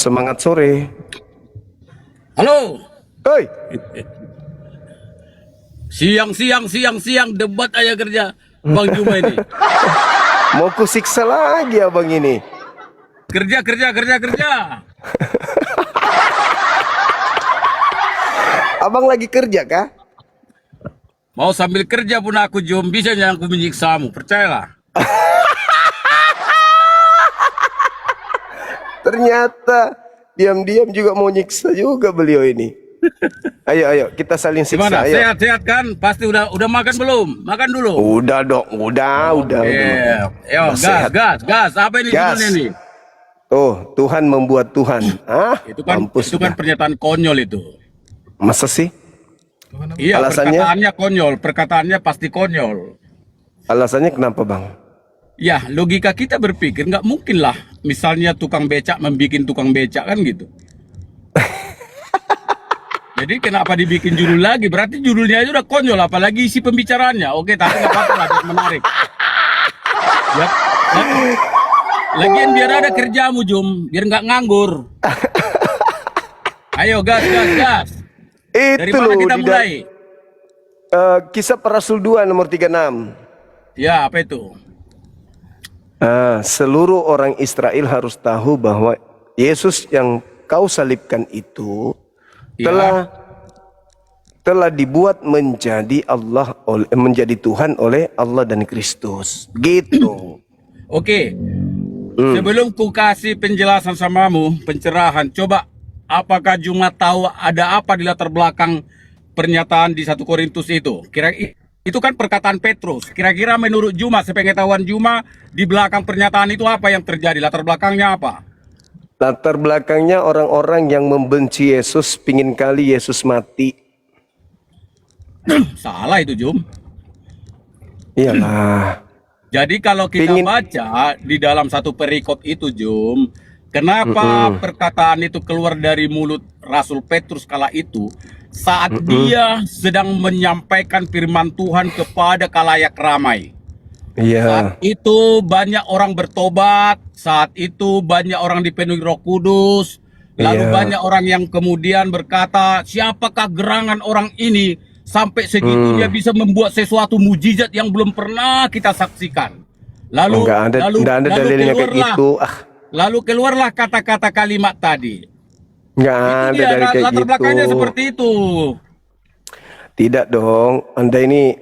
Semangat sore. Halo, Hoi, siang debat aja kerja Bang Juma ini. mau kusiksa lagi abang ini. Kerja. Abang lagi kerja kah? Mau sambil kerja pun aku Jom, bisa yang aku menyiksamu, percayalah. Ternyata diam-diam juga mau nyiksa juga beliau ini. Ayo, kita saling siksa. Gimana? Ayo. Sehat kan? Pasti udah makan belum? Makan dulu. Udah dong, udah. Yo, gas. Apa ini Gas. judulnya nih? Tuh, Tuhan membuat Tuhan. Mampus Itu kan sudah. pernyataan konyol itu. Masa sih? Iya, Alasannya? perkataannya konyol, perkataannya pasti konyol. Alasannya kenapa bang? Ya, logika kita berpikir nggak mungkin lah. Misalnya tukang becak membikin tukang becak kan gitu. Jadi kenapa dibikin judul lagi? Berarti judulnya aja udah konyol, apalagi isi pembicaraannya. Oke, tapi nggak apa-apa lah, biar menarik. Ya, lagian biar ada kerjamu, Jum. Biar nggak nganggur. Ayo, gas. Dari Itu mana loh, kita mulai? Kisah Para Rasul 2 nomor 36. Ya, apa itu? Seluruh orang Israel harus tahu bahwa Yesus yang kau salibkan itu Ya. telah dibuat menjadi menjadi Tuhan oleh Allah dan Kristus. Gitu. Oke. Sebelum ku kasih penjelasan samamu, pencerahan, coba apakah Juma tahu ada apa di latar belakang pernyataan di 1 Korintus itu? Itu kan perkataan Petrus. Kira-kira menurut Juma, sepengetahuan Juma, di belakang pernyataan itu apa yang terjadi? Latar belakangnya apa? Latar belakangnya orang-orang yang membenci Yesus, pingin kali Yesus mati. Salah itu, Jum. Iyalah. Jadi kalau kita baca di dalam satu perikop itu, Jum, kenapa perkataan itu keluar dari mulut Rasul Petrus kala itu saat dia sedang menyampaikan firman Tuhan kepada khalayak ramai. Iya. Saat itu banyak orang bertobat, saat itu banyak orang dipenuhi Roh Kudus, lalu banyak orang yang kemudian berkata, siapakah gerangan orang ini sampai segitunya bisa membuat sesuatu mujizat yang belum pernah kita saksikan. Lalu nggak ada dalilnya kayak gitu. Lalu keluarlah kata-kata kalimat tadi. Nggak ada dari kayak latar gitu. belakangnya seperti itu. Tidak dong. Anda ini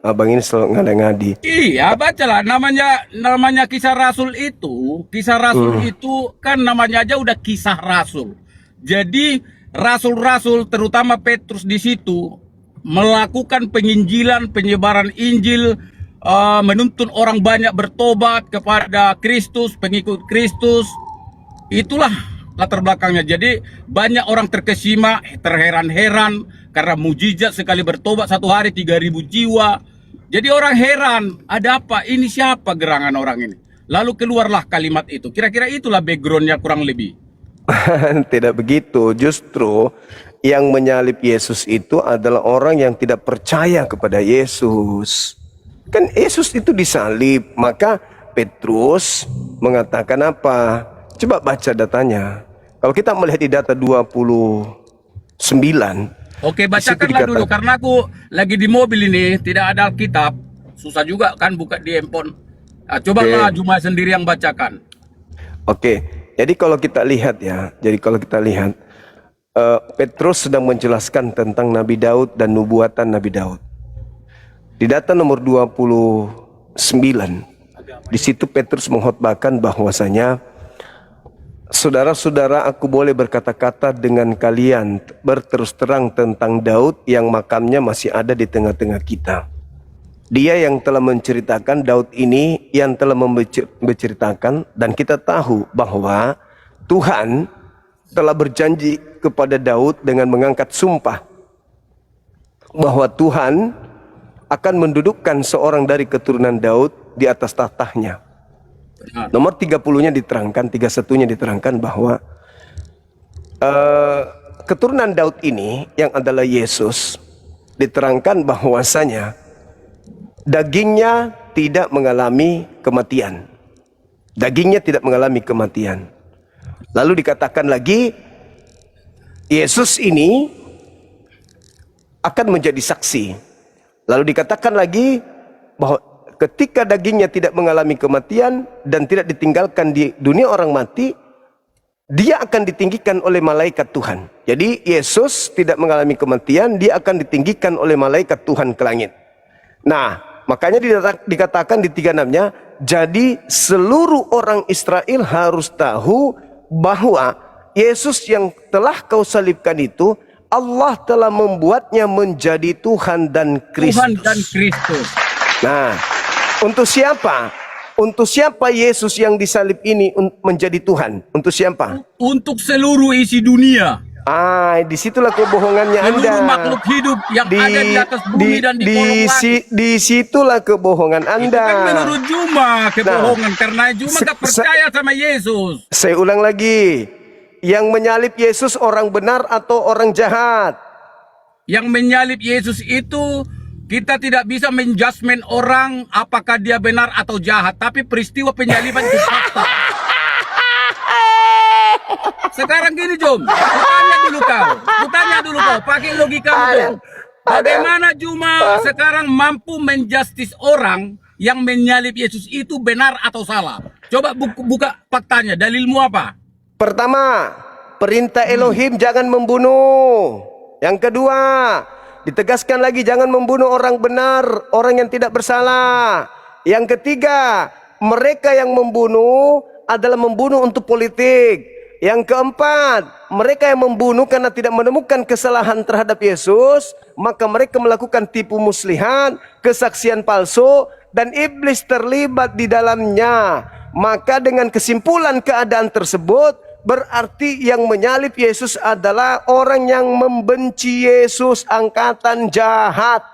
abang ini selalu ngada-ngadi. Iya, bacalah namanya kisah Rasul itu. Kisah Rasul itu kan namanya aja udah kisah Rasul. Jadi rasul-rasul terutama Petrus di situ melakukan penginjilan, penyebaran Injil, menuntun orang banyak bertobat kepada Kristus, pengikut Kristus. Itulah latar belakangnya. Jadi banyak orang terkesima, terheran-heran karena mujizat sekali bertobat satu hari 3.000 jiwa. Jadi orang heran, ada apa? Ini siapa gerangan orang ini? Lalu keluarlah kalimat itu. Kira-kira itulah backgroundnya kurang lebih. Tidak begitu. Justru yang menyalib Yesus itu adalah orang yang tidak percaya kepada Yesus. Kan Yesus itu disalib, maka Petrus mengatakan apa? Coba baca datanya. Kalau kita melihat di data 29. Oke, bacakanlah dulu karena aku lagi di mobil ini, tidak ada Alkitab. Susah juga kan buka di handphone. Cobalah Juma sendiri yang bacakan. Oke, jadi kalau kita lihat Petrus sedang menjelaskan tentang Nabi Daud dan nubuatan Nabi Daud. Di data nomor 29, di situ Petrus mengkhotbahkan bahwasanya, saudara-saudara, aku boleh berkata-kata dengan kalian berterus terang tentang Daud yang makamnya masih ada di tengah-tengah kita. Dia yang telah menceritakan, Daud ini yang telah menceritakan, dan kita tahu bahwa Tuhan telah berjanji kepada Daud dengan mengangkat sumpah bahwa Tuhan akan mendudukkan seorang dari keturunan Daud di atas tahtanya. Nomor 30-nya diterangkan, 31-nya diterangkan bahwa keturunan Daud ini yang adalah Yesus, diterangkan bahwasanya dagingnya tidak mengalami kematian. Dagingnya tidak mengalami kematian. Lalu dikatakan lagi, Yesus ini akan menjadi saksi. Lalu dikatakan lagi bahwa ketika dagingnya tidak mengalami kematian dan tidak ditinggalkan di dunia orang mati, dia akan ditinggikan oleh malaikat Tuhan. Jadi Yesus tidak mengalami kematian, dia akan ditinggikan oleh malaikat Tuhan ke langit. Nah, makanya dikatakan di 36-nya, jadi seluruh orang Israel harus tahu bahwa Yesus yang telah kau salibkan itu, Allah telah membuatnya menjadi Tuhan dan Kristus. Tuhan dan Kristus. Nah, untuk siapa? Untuk siapa Yesus yang disalib ini menjadi Tuhan? Untuk siapa? Untuk seluruh isi dunia. Disitulah kebohongannya Anda. Seluruh makhluk hidup yang ada di atas bumi dan di kolong langit. Disitulah kebohongan Anda. Itu kan menurut Juma kebohongan, karena Juma gak percaya sama Yesus. Saya ulang lagi. Yang menyalib Yesus orang benar atau orang jahat? Yang menyalib Yesus itu, kita tidak bisa menjudgment orang apakah dia benar atau jahat, tapi peristiwa penyaliban itu fakta. Sekarang gini Jom, kutanya dulu kau, pakai logika Jom. Bagaimana Juma sekarang mampu menjustis orang yang menyalib Yesus itu benar atau salah? Coba buka faktanya, dalilmu apa? Pertama, perintah Elohim jangan membunuh. Yang kedua, ditegaskan lagi jangan membunuh orang benar, orang yang tidak bersalah. Yang ketiga, mereka yang membunuh adalah membunuh untuk politik. Yang keempat, mereka yang membunuh karena tidak menemukan kesalahan terhadap Yesus, maka mereka melakukan tipu muslihat, kesaksian palsu, dan iblis terlibat di dalamnya. Maka dengan kesimpulan keadaan tersebut, berarti yang menyalib Yesus adalah orang yang membenci Yesus, angkatan jahat.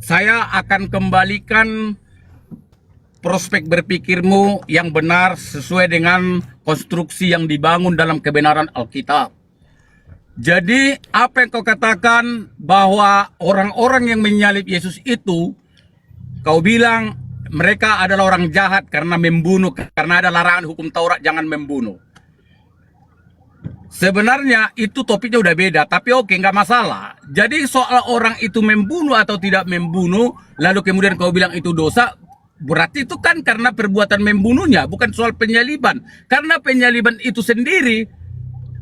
Saya akan kembalikan prospek berpikirmu yang benar sesuai dengan konstruksi yang dibangun dalam kebenaran Alkitab. Jadi apa yang kau katakan bahwa orang-orang yang menyalib Yesus itu, kau bilang mereka adalah orang jahat karena membunuh, karena ada larangan hukum Taurat jangan membunuh. Sebenarnya itu topiknya udah beda, tapi oke, nggak masalah. Jadi soal orang itu membunuh atau tidak membunuh, lalu kemudian kau bilang itu dosa, berarti itu kan karena perbuatan membunuhnya, bukan soal penyaliban. Karena penyaliban itu sendiri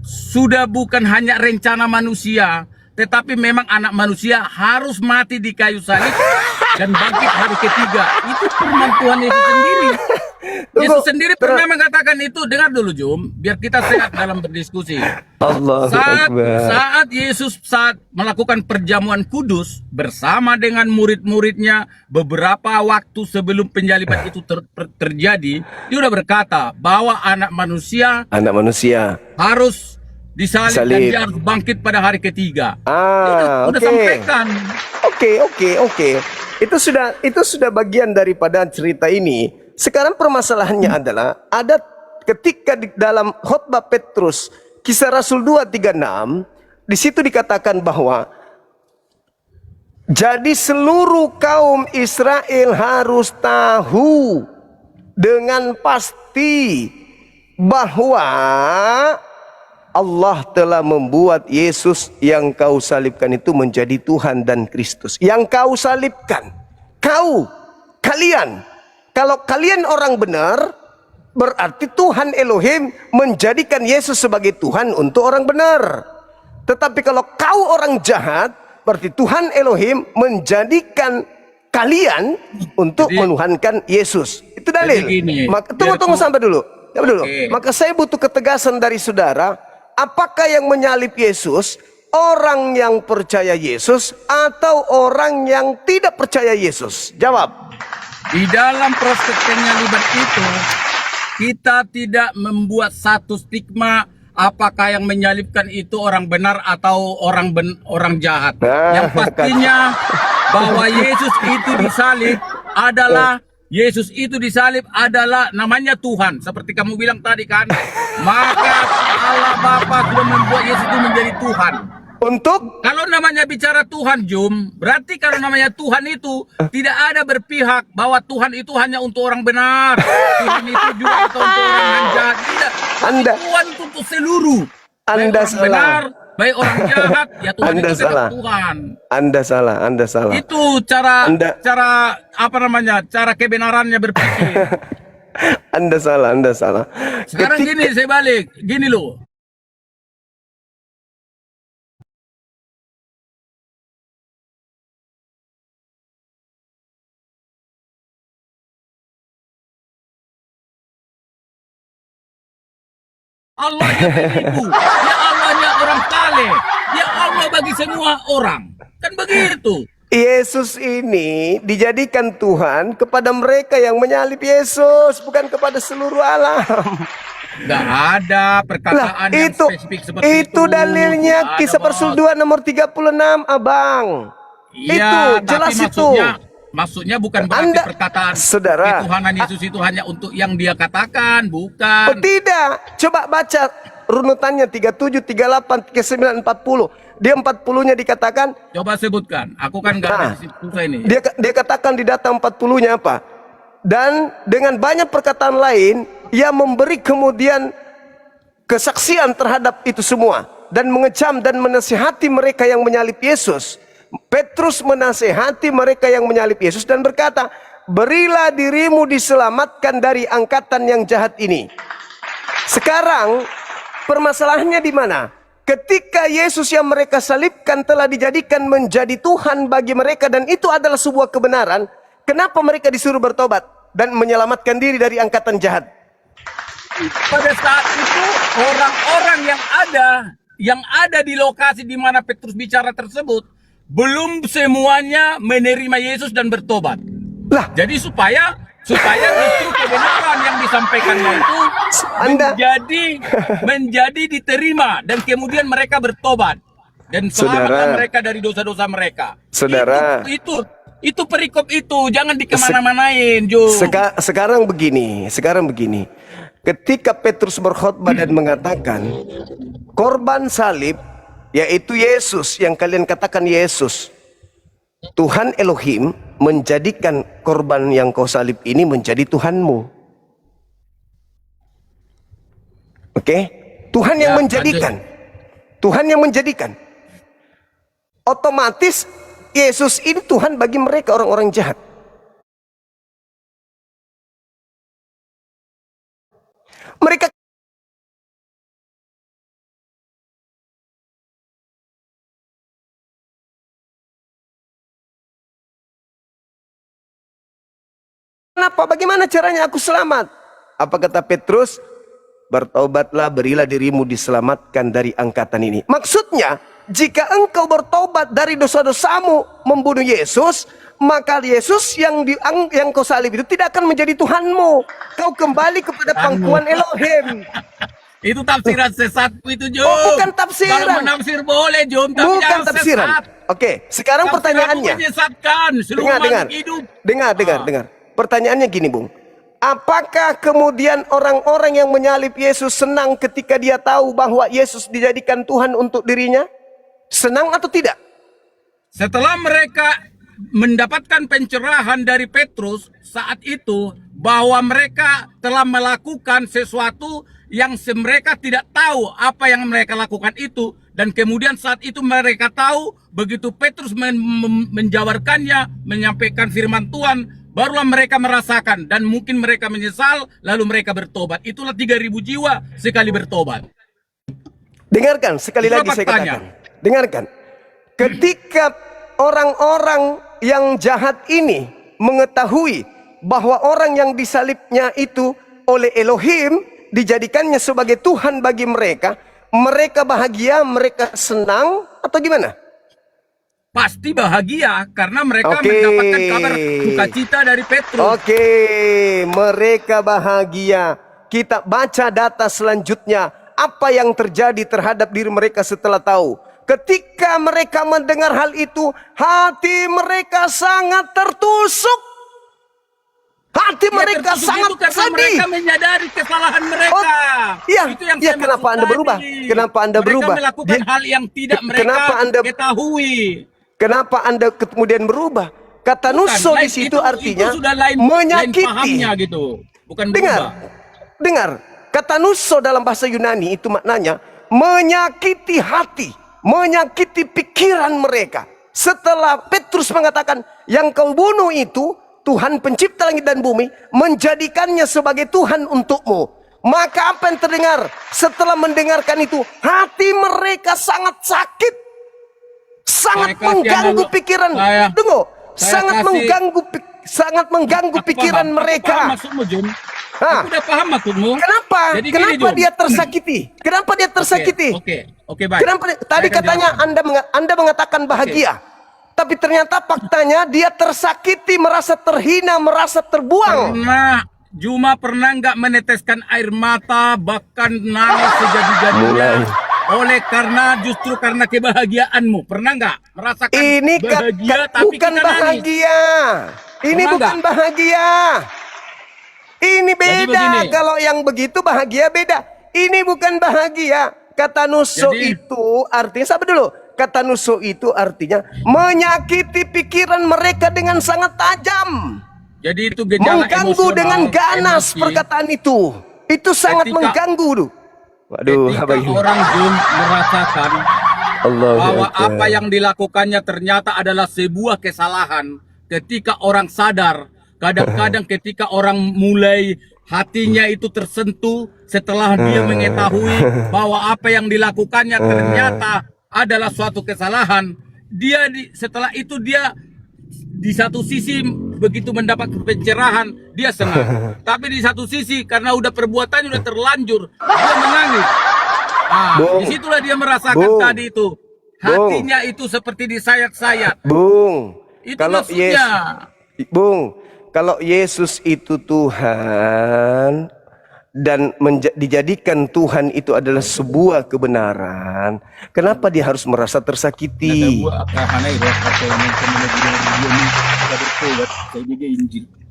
sudah bukan hanya rencana manusia, tetapi memang anak manusia harus mati di kayu salib dan bangkit hari ketiga. Itu firman Tuhan Yesus sendiri. Yesus sendiri pernah mengatakan itu. Dengar dulu Jum, biar kita sehat dalam berdiskusi. Saat Yesus melakukan perjamuan kudus bersama dengan murid-muridnya, beberapa waktu sebelum penyaliban itu terjadi, dia sudah berkata bahwa anak manusia harus disalib dan dia harus bangkit pada hari ketiga. Udah sampaikan. Oke. Itu sudah bagian daripada cerita ini. Sekarang permasalahannya adalah ada ketika di dalam khotbah Petrus Kisah Rasul 2:36, di situ dikatakan bahwa jadi seluruh kaum Israel harus tahu dengan pasti bahwa Allah telah membuat Yesus yang kau salibkan itu menjadi Tuhan dan Kristus. Yang kau salibkan, kalian. Kalau kalian orang benar, berarti Tuhan Elohim menjadikan Yesus sebagai Tuhan untuk orang benar. Tetapi kalau kau orang jahat, berarti Tuhan Elohim menjadikan kalian untuk menuhankan Yesus. Itu dalil. Tunggu sampai dulu. Maka saya butuh ketegasan dari saudara. Apakah yang menyalib Yesus orang yang percaya Yesus atau orang yang tidak percaya Yesus? Jawab. Di dalam proses penyaliban itu, kita tidak membuat satu stigma apakah yang menyalibkan itu orang benar atau orang jahat. Yang pastinya bahwa Yesus itu disalib adalah namanya Tuhan. Seperti kamu bilang tadi kan, maka Allah Bapa sudah membuat Yesus itu menjadi Tuhan. Untuk Kalau namanya bicara Tuhan, Jum, berarti kalau namanya Tuhan itu tidak ada berpihak bahwa Tuhan itu hanya untuk orang benar. Tuhan itu juga atau untuk orang yang jahat. Tidak. Tapi Anda Tuhan itu untuk seluruh. Baik Anda orang salah. benar, baik orang jahat, ya Tuhan Anda itu tetap salah. Tuhan. Anda salah, Anda salah. Itu cara Anda- cara apa namanya? Cara kebenarannya berpikir. Anda salah, Anda salah. Sekarang Ketika- gini, saya balik. Gini loh. Allahnya beribu, ya Allahnya orang kale, ya Allah bagi semua orang. Kan begitu. Yesus ini dijadikan Tuhan kepada mereka yang menyalib Yesus, bukan kepada seluruh alam. Nggak ada perkataan Lah, yang itu spesifik seperti itu. itu dalilnya Nggak ada, Kisah Rasul Bos. 2 nomor 36, Abang. Iya, Itu jelas tapi itu. maksudnya bukan berarti Anda- perkataan Saudara, ketuhanan Yesus itu hanya untuk yang dia katakan, Oh, bukan. tidak. Coba baca runutannya 37, 38, 39, 40. Dia 40-nya dikatakan, Coba sebutkan. Aku kan nggak ada Nah, di situ ini. dia katakan di data 40-nya apa? Dan dengan banyak perkataan lain, ia memberi kemudian kesaksian terhadap itu semua dan mengecam dan menasihati mereka yang menyalib Yesus. Petrus menasihati mereka yang menyalib Yesus dan berkata, "Berilah dirimu diselamatkan dari angkatan yang jahat ini." Sekarang permasalahannya di mana? Ketika Yesus yang mereka salibkan telah dijadikan menjadi Tuhan bagi mereka dan itu adalah sebuah kebenaran, kenapa mereka disuruh bertobat dan menyelamatkan diri dari angkatan jahat? Pada saat itu orang-orang yang ada di lokasi di mana Petrus bicara tersebut belum semuanya menerima Yesus dan bertobat. Lah, Jadi supaya justru kebenaran yang disampaikannya itu Anda- menjadi diterima dan kemudian mereka bertobat dan selamatkan Saudara. mereka dari dosa-dosa mereka. Saudara. Itu perikop itu jangan dikemana-manain, Jo. Sekarang begini. Ketika Petrus berkhotbah dan mengatakan korban salib, yaitu Yesus yang kalian katakan Yesus, Tuhan Elohim menjadikan korban yang kau salib ini menjadi Tuhanmu. Oke? Tuhan yang Ya, menjadikan. Tuhan yang menjadikan. Otomatis Yesus ini Tuhan bagi mereka orang-orang jahat. Mereka kenapa? Bagaimana caranya aku selamat? Apa kata Petrus? Bertobatlah, berilah dirimu diselamatkan dari angkatan ini. Maksudnya, jika engkau bertobat dari dosa-dosamu membunuh Yesus, maka Yesus yang kau salib itu tidak akan menjadi Tuhanmu. Kau kembali kepada pangkuan Elohim. Itu tafsiran sesatku itu, Jom. Oh, bukan tafsiran. Kalau menafsir boleh, Jom, tapi Bukan jangan tafsiran. sesat. Oke, sekarang Tafsir pertanyaannya. aku menyesatkan seluruh makhluk hidup. Dengar. Pertanyaannya gini, Bung. Apakah kemudian orang-orang yang menyalib Yesus senang ketika dia tahu bahwa Yesus dijadikan Tuhan untuk dirinya? Senang atau tidak? Setelah mereka mendapatkan pencerahan dari Petrus saat itu bahwa mereka telah melakukan sesuatu yang mereka tidak tahu apa yang mereka lakukan itu, dan kemudian saat itu mereka tahu begitu Petrus menjabarkannya, menyampaikan firman Tuhan, barulah mereka merasakan dan mungkin mereka menyesal lalu mereka bertobat. Itulah 3.000 jiwa sekali bertobat. Dengarkan sekali Itulah lagi saya faktanya. katakan. Dengarkan. Ketika orang-orang yang jahat ini mengetahui bahwa orang yang disalibnya itu oleh Elohim dijadikannya sebagai Tuhan bagi mereka, mereka bahagia, mereka senang atau gimana? Pasti bahagia karena mereka Oke. mendapatkan kabar sukacita dari Petrus. Oke, mereka bahagia. Kita baca data selanjutnya. Apa yang terjadi terhadap diri mereka setelah tahu? Ketika mereka mendengar hal itu, hati mereka sangat tertusuk. Hati Ya, mereka tertusuk sangat itu karena sedih. mereka menyadari kesalahan mereka. Iya, Itu yang iya, saya kenapa maksud Anda tadi. berubah? Kenapa Anda berubah? Mereka melakukan hal yang tidak mereka Kenapa Anda ketahui. Kenapa Anda kemudian berubah? Kata Bukan, nusso di lain, situ itu artinya sudah lain menyakiti. pahamnya gitu. Bukan Dengar, berubah. dengar. Kata nusso dalam bahasa Yunani itu maknanya menyakiti hati, menyakiti pikiran mereka. Setelah Petrus mengatakan, yang kau bunuh itu Tuhan pencipta langit dan bumi, menjadikannya sebagai Tuhan untukmu. Maka apa yang terdengar? Setelah mendengarkan itu, hati mereka sangat sakit, sangat Saya kasih mengganggu analog- pikiran. saya- Tunggu, saya sangat kasih- mengganggu Aku pikiran paham, mereka. Aku paham maksudmu, Jum. Hah? Aku udah paham maksudmu. Kenapa? Jadi gini, Kenapa Jum. dia tersakiti? Kenapa dia tersakiti? Oke, baik. Kenapa? Tadi Saya akan katanya jawab. Anda mengatakan bahagia, tapi ternyata faktanya dia tersakiti, merasa terhina, merasa terbuang. Pernah nggak meneteskan air mata, bahkan nangis sejadi-jadinya oleh justru karena kebahagiaanmu. Pernah nggak merasakan Ini bahagia tapi bukan kita nangis? bahagia. Ini Pernah bukan nggak? bahagia. Ini beda. begini. Kalau yang begitu bahagia beda. Ini bukan bahagia. Kata nusso Jadi- itu artinya, sabar dulu. Kata nusso itu artinya menyakiti pikiran mereka dengan sangat tajam. Jadi itu gejala Mengganggu emosional, dengan ganas emosi. perkataan itu. Itu sangat Ketika- mengganggu. Duh. Waduh, Ketika apa ini? orang Jum merasakan Allahu bahwa Akbar. apa yang dilakukannya ternyata adalah sebuah kesalahan. Ketika orang sadar, kadang-kadang ketika orang mulai hatinya itu tersentuh setelah dia mengetahui bahwa apa yang dilakukannya ternyata adalah suatu kesalahan. Setelah itu dia di satu sisi begitu mendapat pencerahan, dia senang. Tapi di satu sisi karena udah perbuatannya udah terlanjur, dia menangis. Bung. Disitulah dia merasakan Bung. tadi itu. Hatinya itu seperti disayat-sayat. Bung, Itu kalau maksudnya. Bung, kalau Yesus itu Tuhan dan dijadikan Tuhan itu adalah sebuah kebenaran, kenapa dia harus merasa tersakiti?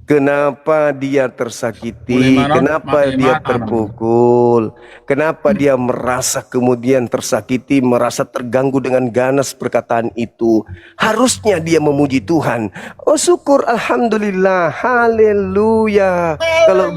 Kenapa dia tersakiti? Kenapa dia terpukul? Kenapa dia merasa kemudian tersakiti, merasa terganggu dengan ganas perkataan itu? Harusnya dia memuji Tuhan. Oh syukur, alhamdulillah, haleluya. Kalau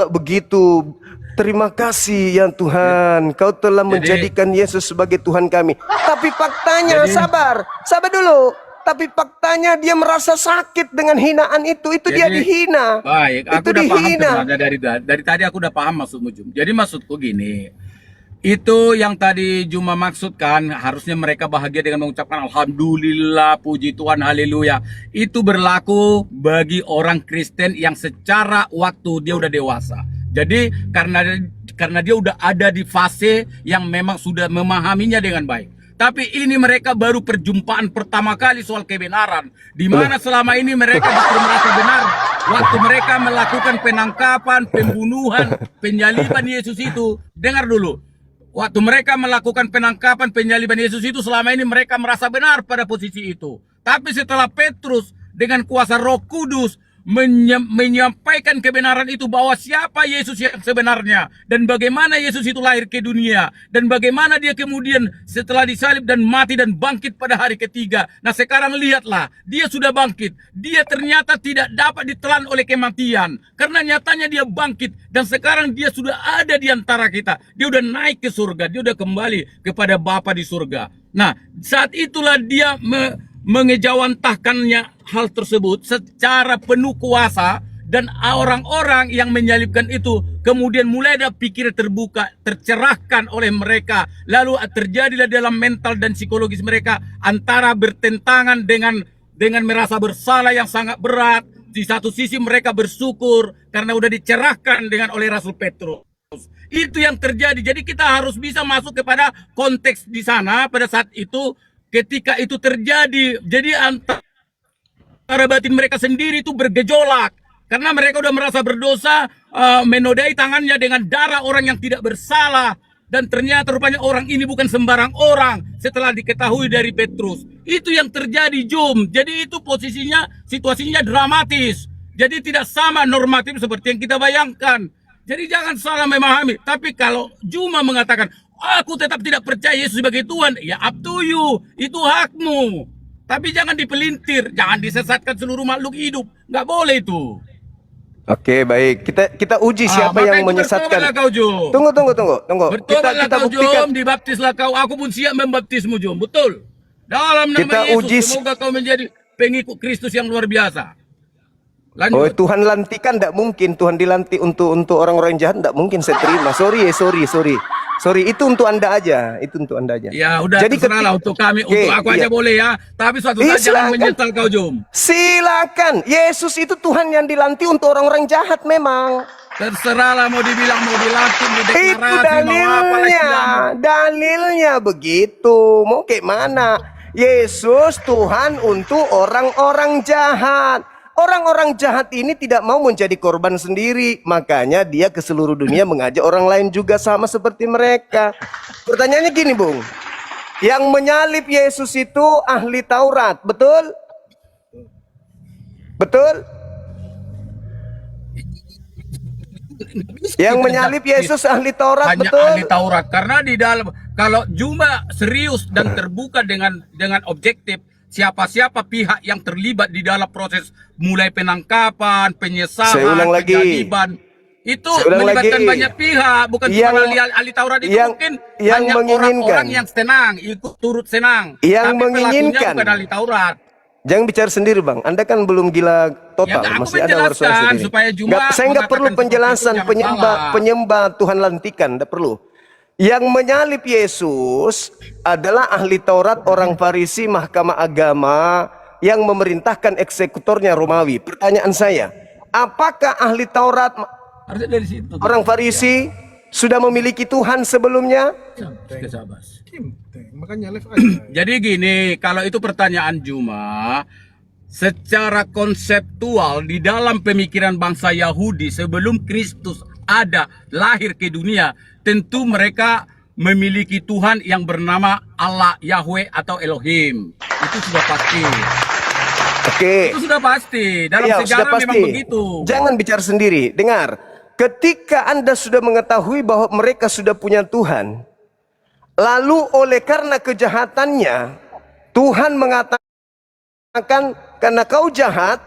begitu, terima kasih ya Tuhan, Kau telah menjadikan Yesus sebagai Tuhan kami. Tapi faktanya, sabar dulu. Tapi faktanya dia merasa sakit dengan hinaan itu dia dihina. Baik, aku Itu udah paham dihina. sebenarnya dari tadi aku udah paham maksudmu, Jum. Jadi maksudku gini, itu yang tadi Juma maksudkan, harusnya mereka bahagia dengan mengucapkan alhamdulillah, puji Tuhan, haleluya. Itu berlaku bagi orang Kristen yang secara waktu dia udah dewasa. Jadi karena dia udah ada di fase yang memang sudah memahaminya dengan baik. Tapi ini mereka baru perjumpaan pertama kali soal kebenaran, di mana selama ini mereka justru merasa benar waktu mereka melakukan penangkapan, pembunuhan, penyaliban Yesus itu. Dengar dulu, waktu mereka melakukan penangkapan, penyaliban Yesus itu, selama ini mereka merasa benar pada posisi itu. Tapi setelah Petrus dengan kuasa Roh Kudus menyampaikan kebenaran itu, bahwa siapa Yesus yang sebenarnya dan bagaimana Yesus itu lahir ke dunia dan bagaimana dia kemudian setelah disalib dan mati dan bangkit pada hari ketiga. Nah sekarang lihatlah, dia sudah bangkit. Dia ternyata tidak dapat ditelan oleh kematian karena nyatanya dia bangkit dan sekarang dia sudah ada di antara kita. Dia udah naik ke surga, dia udah kembali kepada Bapa di surga. Nah saat itulah dia mengejawantahkannya hal tersebut secara penuh kuasa, dan orang-orang yang menyalibkan itu kemudian mulai ada pikiran terbuka, tercerahkan oleh mereka, lalu terjadilah dalam mental dan psikologis mereka antara bertentangan dengan merasa bersalah yang sangat berat. Di satu sisi mereka bersyukur karena udah dicerahkan dengan oleh Rasul Petrus. Itu yang terjadi. Jadi kita harus bisa masuk kepada konteks di sana pada saat itu. Ketika itu terjadi, jadi antara batin mereka sendiri itu bergejolak. Karena mereka udah merasa berdosa, menodai tangannya dengan darah orang yang tidak bersalah. Dan ternyata rupanya orang ini bukan sembarang orang setelah diketahui dari Petrus. Itu yang terjadi, Jum. Jadi itu posisinya, situasinya dramatis. Jadi tidak sama normatif seperti yang kita bayangkan. Jadi jangan salah memahami. Tapi kalau Juma mengatakan, aku tetap tidak percaya Yesus sebagai Tuhan, ya up to you, itu hakmu. Tapi jangan dipelintir, jangan disesatkan seluruh makhluk hidup, nggak boleh itu. Oke, baik. Kita uji siapa maka yang itu menyesatkan. bertobatlah kau, Jum. Tunggu. Bertobatlah Kita kau, buktikan. Jum, dibaptislah kau. Aku pun siap membaptismu, Jum. Betul. Dalam nama Kita Yesus, uji. semoga kau menjadi pengikut Kristus yang luar biasa. Oh, Lanjut. Tuhan lantikan tidak mungkin. Tuhan dilantik untuk orang-orang jahat tidak mungkin saya terima. Sorry, itu untuk Anda aja. Ya udah, Jadi terserahlah untuk kami, untuk aku aja boleh ya. Tapi suatu saat jangan silakan. menyesal kau, Jum. Silakan. Yesus itu Tuhan yang dilantik untuk orang-orang jahat memang. Terserahlah mau dibilang, mau dilatih, mau Itu deklarasi, mau apa lagi dalilnya. Dalilnya begitu. Mau kayak mana? Yesus Tuhan untuk orang-orang jahat. Orang-orang jahat ini tidak mau menjadi korban sendiri. Makanya dia ke seluruh dunia mengajak orang lain juga sama seperti mereka. Pertanyaannya gini, Bung. Yang menyalib Yesus itu ahli Taurat, betul? Betul? Yang menyalib Yesus ahli Taurat, hanya betul? ahli Taurat. Karena di dalam, kalau Juma serius dan terbuka dengan objektif, siapa-siapa pihak yang terlibat di dalam proses mulai penangkapan, penyesalan, Saya ulang lagi. penjadiban, itu Saya ulang melibatkan lagi. banyak pihak, bukan Yang- cuma ahli Taurat itu mungkin yang banyak menginginkan. orang-orang yang senang, ikut turut senang. Yang Tapi pelakunya menginginkan. bukan ahli Taurat. Jangan bicara sendiri, Bang. Anda kan belum gila total, Ya, aku masih ada menjelaskan warsa sendiri. supaya Juma Saya nggak perlu mengatakan penjelasan seperti itu, jangan salah. penyembah Tuhan lantikan, nggak perlu. Yang menyalib Yesus adalah ahli Taurat, orang Farisi, mahkamah agama yang memerintahkan eksekutornya Romawi. Pertanyaan saya, apakah ahli Taurat, Harusnya dari situ. orang Farisi sudah memiliki Tuhan sebelumnya? Kesabas. Makanya live aja. Jadi gini, kalau itu pertanyaan Juma, secara konseptual di dalam pemikiran bangsa Yahudi sebelum Kristus ada lahir ke dunia, tentu mereka memiliki Tuhan yang bernama Allah, Yahweh atau Elohim. Itu sudah pasti. Oke. Itu sudah pasti. Dalam Iya, sejarah sudah pasti. memang begitu. Jangan bicara sendiri. Dengar, ketika Anda sudah mengetahui bahwa mereka sudah punya Tuhan, lalu oleh karena kejahatannya, Tuhan mengatakan, karena kau jahat,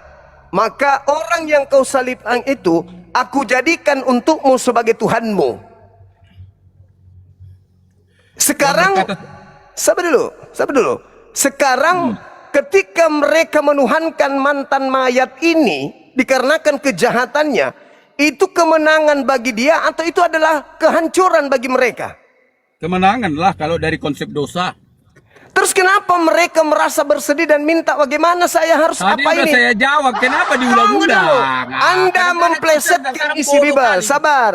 maka orang yang kau salibkan itu, aku jadikan untukmu sebagai Tuhanmu. Sekarang, sabar dulu. Sekarang, ketika mereka menuhankan mantan mayat ini, dikarenakan kejahatannya, itu kemenangan bagi dia atau itu adalah kehancuran bagi mereka? Kemenangan lah kalau dari konsep dosa. Terus kenapa mereka merasa bersedih dan minta bagaimana saya harus Tadi apa udah ini? saya jawab, kenapa Tunggu diulang-ulang? dulu. Nah, Anda kadang-kadang memplesetkan kita isi bodoh bebas. kali. Sabar.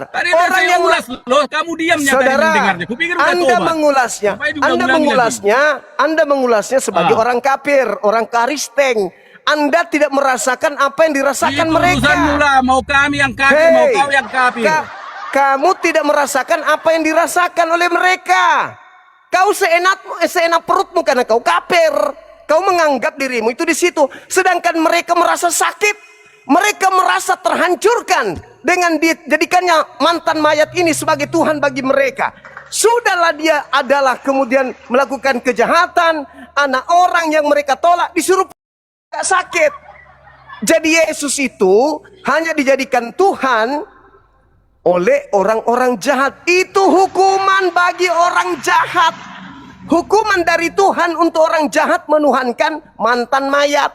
Tadi orang yang ulas loh, kamu diamnya tadi Saudara, mendengarnya. Kupikir udah Anda tobat. mengulasnya. Ngapain diulang-ulangi Anda mengulasnya sebagai orang kafir, orang Kristen. Anda tidak merasakan apa yang dirasakan Itu mereka. urusanmu lah, mau kami yang kafir, mau kau yang kafir. Kamu tidak merasakan apa yang dirasakan oleh mereka. Kau seenak perutmu karena kau kafir. Kau menganggap dirimu itu di situ. Sedangkan mereka merasa sakit. Mereka merasa terhancurkan dengan dijadikannya mantan mayat ini sebagai Tuhan bagi mereka. Sudahlah dia adalah kemudian melakukan kejahatan. Anak orang yang mereka tolak disuruh sakit. Jadi Yesus itu hanya dijadikan Tuhan oleh orang-orang jahat. Itu hukuman bagi orang jahat. Hukuman dari Tuhan untuk orang jahat menuhankan mantan mayat.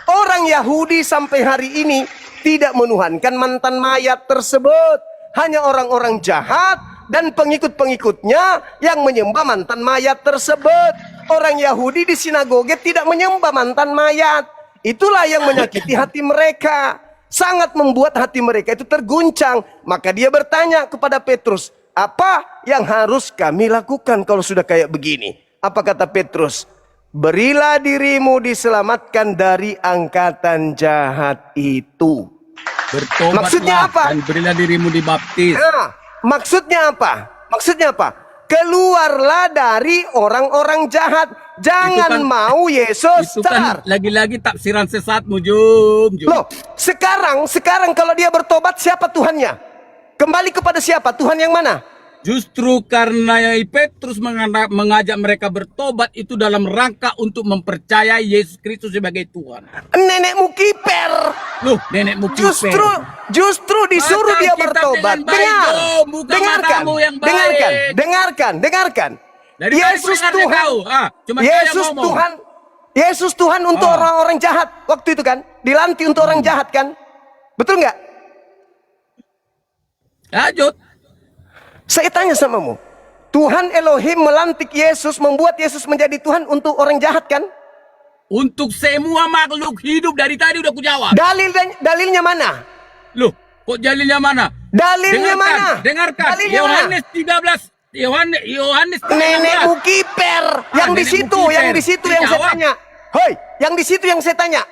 Orang Yahudi sampai hari ini tidak menuhankan mantan mayat tersebut. Hanya orang-orang jahat dan pengikut-pengikutnya yang menyembah mantan mayat tersebut. Orang Yahudi di sinagoge tidak menyembah mantan mayat. Itulah yang menyakiti hati mereka. Sangat membuat hati mereka itu terguncang. Maka dia bertanya kepada Petrus, apa yang harus kami lakukan kalau sudah kayak begini? Apa kata Petrus? Berilah dirimu diselamatkan dari angkatan jahat itu. Bertobatlah Maksudnya apa? dan berilah dirimu dibaptis. Nah, maksudnya apa? Keluarlah dari orang-orang jahat. Jangan mau Yesus Itu kan tar. lagi-lagi tafsiran sesatmu, Jum. Loh, sekarang kalau dia bertobat, siapa Tuhannya? Kembali kepada siapa? Tuhan yang mana? Justru karena Petrus mengajak mereka bertobat itu dalam rangka untuk mempercayai Yesus Kristus sebagai Tuhan. Nenekmu kiper. Loh, nenekmu kiper. Justru disuruh Baca dia kitab bertobat. dengan baik, Jom. Bukan matamu yang baik. Dengarkan. Dari tadi Yesus ku dengar Tuhan. kau. Cuma kau yang Yesus ngomong. Tuhan. Yesus Tuhan untuk orang-orang jahat waktu itu kan, dilantik untuk orang jahat kan, betul nggak? Lanjut. Saya tanya samamu, Tuhan Elohim melantik Yesus, membuat Yesus menjadi Tuhan untuk orang jahat kan? Untuk semua makhluk hidup dari tadi udah kujawab. Dalilnya mana? Loh, kok dalilnya mana? Dalilnya mana? Dengarkan. Dalilnya Yohanes 13. Yohanes 13. Nenekmu kiper. Yang di situ yang saya tanya. Hoi, yang di situ yang saya tanya.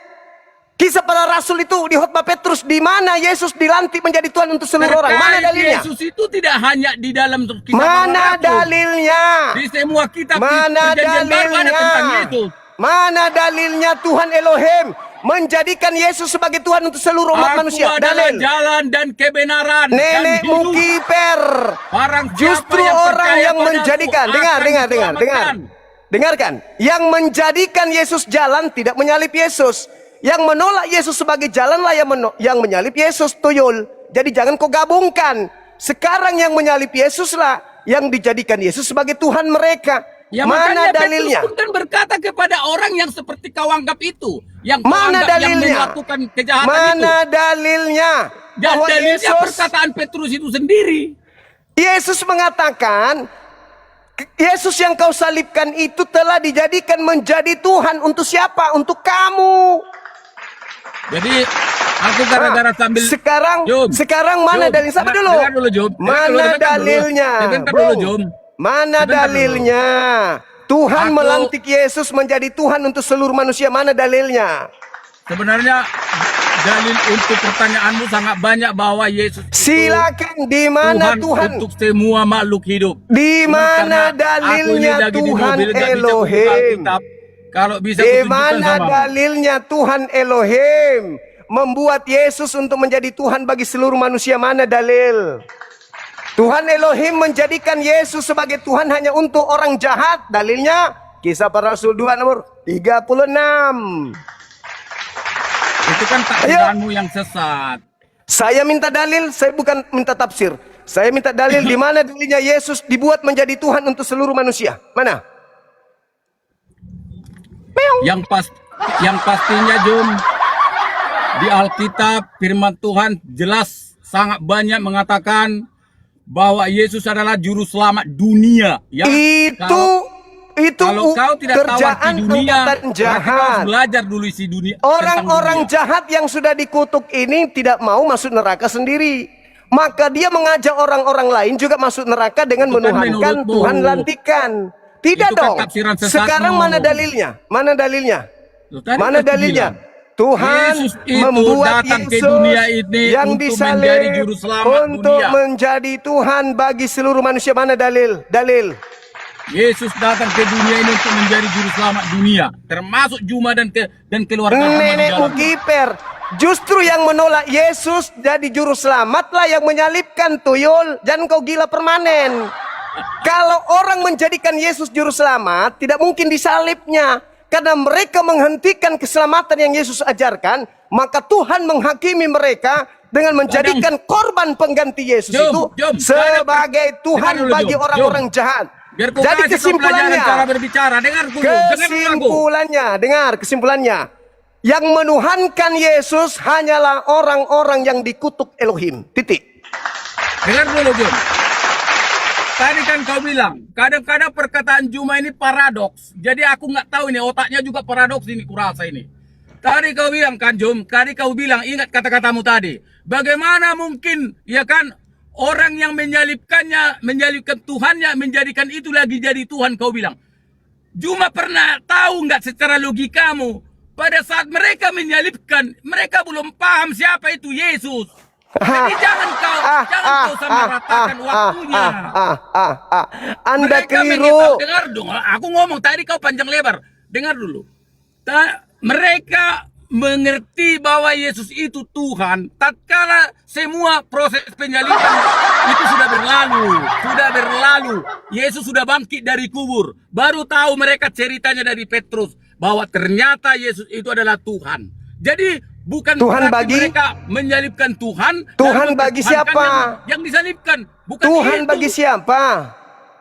Kisah para rasul itu di khotbah Petrus, di mana Yesus dilantik menjadi Tuhan untuk seluruh orang? Mana dalilnya? Yesus itu tidak hanya di dalam kisah Mana para rasul. dalilnya? Di semua kitab Mana perjanjian baru ada tentang dalilnya? Yesus. Mana dalilnya Tuhan Elohim menjadikan Yesus sebagai Tuhan untuk seluruh umat manusia? Aku adalah Dalil. jalan dan kebenaran dan Nenekmu hidup. kiper. Barang siapa Justru yang orang percaya yang padaku menjadikan, akan dengar. diselamatkan. Dengarkan, yang menjadikan Yesus jalan tidak menyalip Yesus. Yang menolak Yesus sebagai jalanlah yang menyalip Yesus, tuyul. Jadi jangan kau gabungkan. Sekarang yang menyalip Yesuslah yang dijadikan Yesus sebagai Tuhan mereka. Ya, Mana makanya dalilnya? Petrus pun kan berkata kepada orang yang seperti kau anggap itu, yang kau Mana anggap yang dalilnya? melakukan kejahatan itu. Mana dalilnya? Dan Bahwa dalilnya Yesus, perkataan Petrus itu sendiri. Yesus mengatakan, Yesus yang kau salibkan itu telah dijadikan menjadi Tuhan untuk siapa? Untuk kamu. Jadi aku gara-gara sambil Sekarang mana dalil? Sabar dulu. Dengar dulu, Jom. Mana dalilnya? Dengar Bro? dulu, Jom. Mana Sebentar dalilnya? Tuhan Aku- melantik Yesus menjadi Tuhan untuk seluruh manusia. Mana dalilnya? Sebenarnya dalil untuk pertanyaanmu sangat banyak bahwa Yesus itu Silakan, di mana Tuhan? untuk semua makhluk hidup. Di Cuma mana karena aku ini dalilnya lagi di Tuhan mobil, nggak bisa buka Elohim? Alkitab. Kalau bisa Di kutunjukkan mana sama. dalilnya Tuhan Elohim membuat Yesus untuk menjadi Tuhan bagi seluruh manusia? Mana dalil? Tuhan Elohim menjadikan Yesus sebagai Tuhan hanya untuk orang jahat. Dalilnya Kisah Para Rasul 2 nomor 36. Itu kan tafsiranmu yang sesat. Saya minta dalil, saya bukan minta tafsir. Saya minta dalil di mana dalilnya Yesus dibuat menjadi Tuhan untuk seluruh manusia. Mana? Yang pastinya, Jom, di Alkitab firman Tuhan jelas sangat banyak mengatakan bahwa Yesus adalah juru selamat dunia. Ya, kalau kau tidak tahu arti kerjaan dunia, angkatan berarti kau harus jahat. belajar dulu isi dunia. Orang-orang tentang dunia. jahat yang sudah dikutuk ini tidak mau masuk neraka sendiri. Maka dia mengajak orang-orang lain juga masuk neraka dengan Itu kan menuhankan menurutmu. Tuhan lantikan. Tidak Itu kan dong. tafsiran sesatmu. Sekarang mana dalilnya? Mana dalilnya? Loh, tadi Mana aku dalilnya? bilang, Tuhan Yesus itu membuat datang ke Yesus dunia ini yang untuk disalib menjadi juru selamat untuk dunia. menjadi Tuhan bagi seluruh manusia. Mana dalil? Dalil. Yesus datang ke dunia ini untuk menjadi juru selamat dunia, termasuk Juma dan keluarga Juma di Nenekmu dalamnya. kiper. Justru yang menolak Yesus jadi juru selamatlah yang menyalibkan, tuyul. Jangan kau gila permanen. Kalau orang menjadikan Yesus juru selamat, tidak mungkin disalibnya. Karena mereka menghentikan keselamatan yang Yesus ajarkan, maka Tuhan menghakimi mereka dengan menjadikan korban pengganti Yesus itu sebagai Tuhan Dengar dulu, bagi Jom. orang jahat. Biar kau Jadi kasih kau pelajaran kesimpulannya, cara berbicara. Dengar dulu, dengar aku. kesimpulannya, yang menuhankan Yesus hanyalah orang-orang yang dikutuk Elohim. Titik. Dengar dulu, Jom. Tadi kan kau bilang, kadang-kadang perkataan Juma ini paradoks. Jadi aku nggak tahu ini, otaknya juga paradoks ini, kurasa ini. Tadi kau bilang kan, Jom, tadi kau bilang, ingat kata-katamu tadi. Bagaimana mungkin, ya kan, orang yang menyalibkan Tuhannya, menjadikan itu lagi jadi Tuhan, kau bilang. Juma pernah tahu nggak secara logikamu, pada saat mereka menyalibkan, mereka belum paham siapa itu Yesus. Jadi jangan kau samaratakan waktunya. Anda Mereka keliru. dengar dong, aku ngomong tadi kau panjang lebar. Dengar dulu. Mereka mengerti bahwa Yesus itu Tuhan tatkala semua proses penyaliban itu sudah berlalu. Yesus sudah bangkit dari kubur. Baru tahu mereka ceritanya dari Petrus bahwa ternyata Yesus itu adalah Tuhan. Jadi bukan Tuhan berarti bagi? mereka menyalibkan Tuhan. Tuhan dan bagi mempertuhankan siapa? Yang disalibkan bukan Tuhan itu. bagi siapa?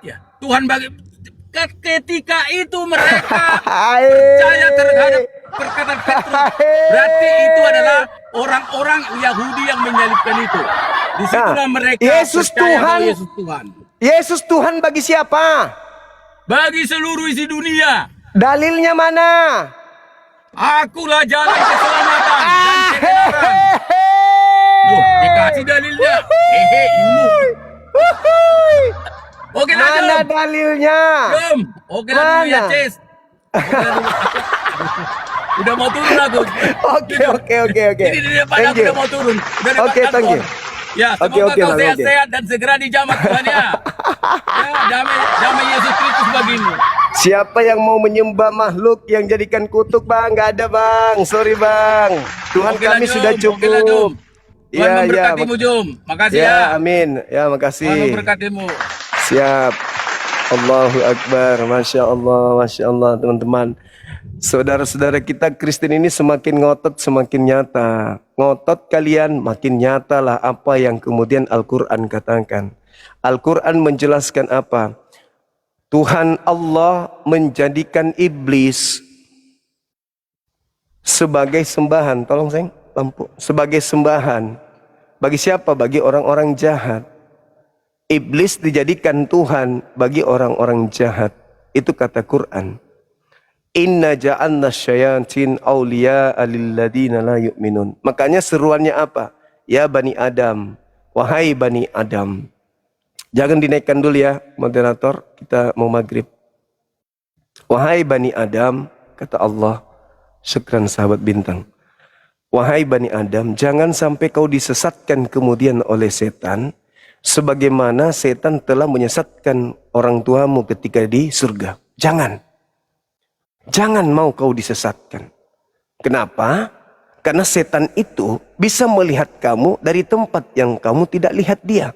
Ya, Tuhan bagi ketika itu mereka percaya terhadap perkataan Petrus, berarti itu adalah orang-orang Yahudi yang menyalibkan itu. Disitulah mereka Yesus percaya Tuhan. bahwa Yesus Tuhan. Yesus Tuhan bagi siapa? Bagi seluruh isi dunia. Dalilnya mana? Akulah jalan keselamatan dan kebenaran. Loh, dikasih dalilnya. Ilmu. Oke lah, Mana Jom. dalilnya? Jom. Oke lah dulu ya, Mana? Ces. Oke lah dulu. Udah mau turun aku. Oke. Ini di depan Thank aku you. udah mau turun. Udah depan Oke, thank kantor. you. Ya, Oke, semoga kau Bang, sehat-sehat dan segera dijamah Tuhan ya. Ya, damai Yesus Kristus bagimu. Siapa yang mau menyembah makhluk yang jadikan kutuk, Bang? Gak ada, Bang. Sorry, Bang. Tuhan Oke lah, kami Jom. sudah Oke lah, Jom. cukup. Tuhan memberkatimu, Jom. Makasih ya. Ya, amin. Ya, Tuhan makasih. memberkatimu. Siap. Allahu Akbar. Masya Allah, teman-teman. Saudara-saudara kita Kristen ini semakin ngotot, semakin nyata. Ngotot kalian, makin nyatalah apa yang kemudian Al-Quran katakan. Al-Quran menjelaskan apa? Tuhan Allah menjadikan iblis sebagai sembahan. Tolong sayang, lampu. Sebagai sembahan. Bagi siapa? Bagi orang-orang jahat. Iblis dijadikan Tuhan bagi orang-orang jahat. Itu kata Quran. Inna ja'alna syayatin awliya'a lilladina la yu'minun. Makanya seruannya apa? Ya Bani Adam. Wahai Bani Adam. Jangan dinaikkan dulu ya moderator. Kita mau maghrib. Wahai Bani Adam. Kata Allah. Syukran sahabat bintang. Wahai Bani Adam. Jangan sampai kau disesatkan kemudian oleh setan. Sebagaimana setan telah menyesatkan orang tuamu ketika di surga. Jangan. Jangan mau kau disesatkan. Kenapa? Karena setan itu bisa melihat kamu dari tempat yang kamu tidak lihat dia.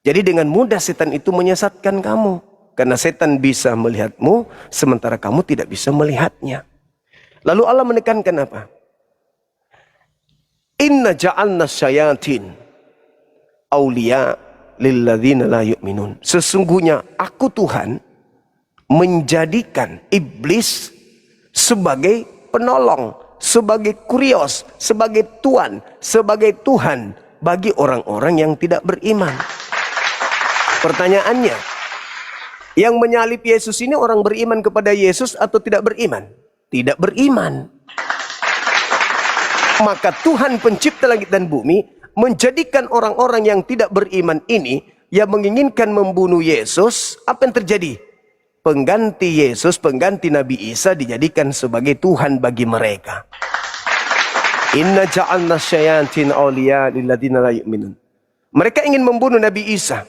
Jadi dengan mudah setan itu menyesatkan kamu. Karena setan bisa melihatmu sementara kamu tidak bisa melihatnya. Lalu Allah menekankan apa? Inna ja'alna syayatin awliya lilladzina la yu'minun. Sesungguhnya aku Tuhan menjadikan iblis sebagai penolong, sebagai kurios, sebagai tuan, sebagai Tuhan bagi orang-orang yang tidak beriman. Pertanyaannya, yang menyalib Yesus ini orang beriman kepada Yesus atau tidak beriman? Tidak beriman. Maka Tuhan pencipta langit dan bumi menjadikan orang-orang yang tidak beriman ini yang menginginkan membunuh Yesus, apa yang terjadi? Pengganti Yesus, pengganti Nabi Isa dijadikan sebagai Tuhan bagi mereka. Inna ja'alna syayatin awliya lilladzina la yu'minun. Mereka ingin membunuh Nabi Isa.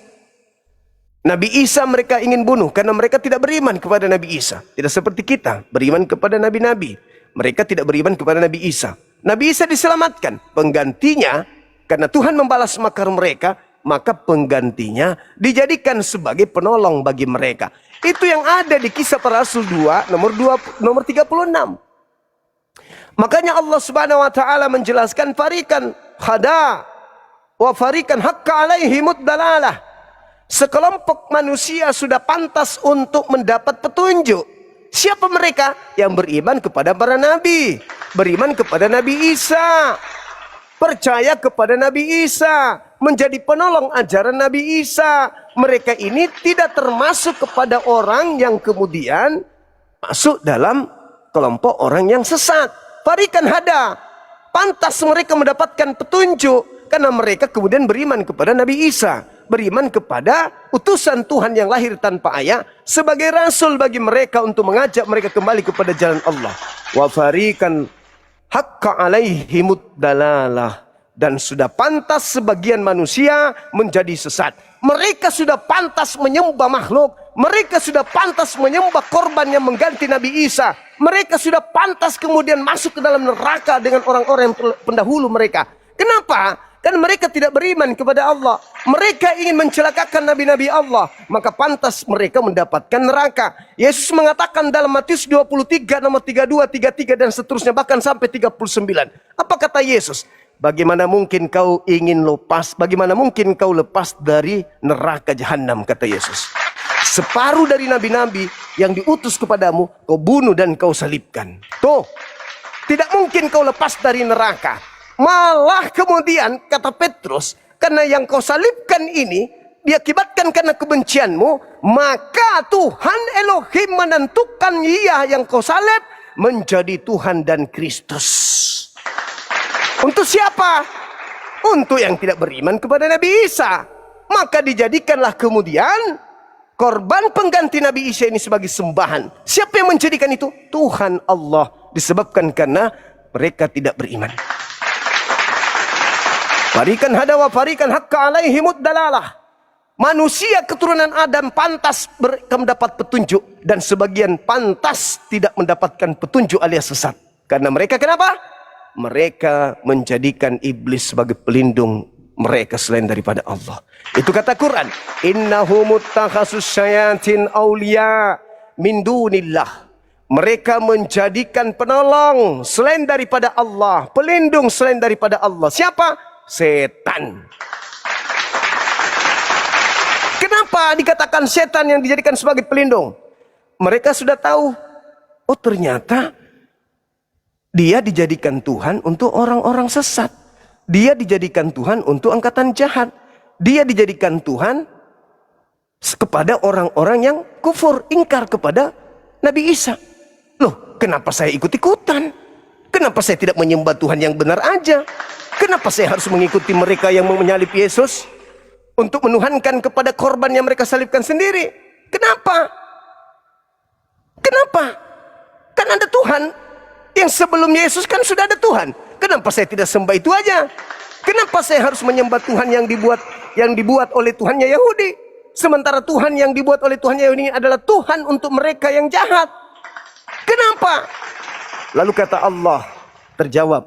Nabi Isa mereka ingin bunuh karena mereka tidak beriman kepada Nabi Isa. Tidak seperti kita, beriman kepada nabi-nabi. Mereka tidak beriman kepada Nabi Isa. Nabi Isa diselamatkan. Penggantinya, karena Tuhan membalas makar mereka, maka penggantinya dijadikan sebagai penolong bagi mereka. Itu yang ada di Kisah Para Rasul 2 nomor 36. Makanya Allah Subhanahu wa taala menjelaskan farikan hada wa farikan hakka alaihimud dalalah. Sekelompok manusia sudah pantas untuk mendapat petunjuk. Siapa mereka? Yang beriman kepada para nabi, beriman kepada Nabi Isa, percaya kepada Nabi Isa, menjadi penolong ajaran Nabi Isa. Mereka ini tidak termasuk kepada orang yang kemudian masuk dalam kelompok orang yang sesat. Farikan hada, pantas mereka mendapatkan petunjuk karena mereka kemudian beriman kepada Nabi Isa, beriman kepada utusan Tuhan yang lahir tanpa ayah sebagai rasul bagi mereka untuk mengajak mereka kembali kepada jalan Allah. Wa farikan hakka alaihimud dalalah. Dan sudah pantas sebagian manusia menjadi sesat. Mereka sudah pantas menyembah makhluk. Mereka sudah pantas menyembah korban yang mengganti Nabi Isa. Mereka sudah pantas kemudian masuk ke dalam neraka dengan orang-orang yang pendahulu mereka. Kenapa? Karena mereka tidak beriman kepada Allah. Mereka ingin mencelakakan nabi-nabi Allah. Maka pantas mereka mendapatkan neraka. Yesus mengatakan dalam Matius 23 nomor 32, 33 dan seterusnya. Bahkan sampai 39. Apa kata Yesus? Bagaimana mungkin kau ingin lepas? Bagaimana mungkin kau lepas dari neraka jahanam, kata Yesus. Separuh dari nabi-nabi yang diutus kepadamu, kau bunuh dan kau salibkan. Tuh, tidak mungkin kau lepas dari neraka. Malah kemudian, kata Petrus, karena yang kau salibkan ini, diakibatkan karena kebencianmu, maka Tuhan Elohim menentukan ia yang kau salib menjadi Tuhan dan Kristus. Untuk siapa? Untuk yang tidak beriman kepada Nabi Isa. Maka dijadikanlah kemudian korban pengganti Nabi Isa ini sebagai sembahan. Siapa yang menjadikan itu? Tuhan Allah. Disebabkan karena mereka tidak beriman. Farikan hadawa farikan hakka alaihimud dalalah. Manusia keturunan Adam pantas mendapat petunjuk. Dan sebagian pantas tidak mendapatkan petunjuk alias sesat. Karena mereka kenapa? Mereka menjadikan iblis sebagai pelindung mereka selain daripada Allah. Itu kata Quran. Innahum muttakhasus syayatin awliya min dunillah. Mereka menjadikan penolong selain daripada Allah, pelindung selain daripada Allah. Siapa? Setan. Kenapa dikatakan setan yang dijadikan sebagai pelindung? Mereka sudah tahu. Oh, ternyata dia dijadikan Tuhan untuk orang-orang sesat. Dia dijadikan Tuhan untuk angkatan jahat. Dia dijadikan Tuhan kepada orang-orang yang kufur, ingkar kepada Nabi Isa. Loh, kenapa saya ikut-ikutan? Kenapa saya tidak menyembah Tuhan yang benar aja? Kenapa saya harus mengikuti mereka yang mau menyalib Yesus? Untuk menuhankan kepada korban yang mereka salibkan sendiri. Kenapa? Kenapa? Kan ada Tuhan. Yang sebelum Yesus kan sudah ada Tuhan. Kenapa saya tidak sembah itu aja? Kenapa saya harus menyembah Tuhan yang dibuat oleh Tuhannya Yahudi? Sementara Tuhan yang dibuat oleh Tuhannya Yahudi adalah Tuhan untuk mereka yang jahat. Kenapa? Lalu kata Allah, terjawab,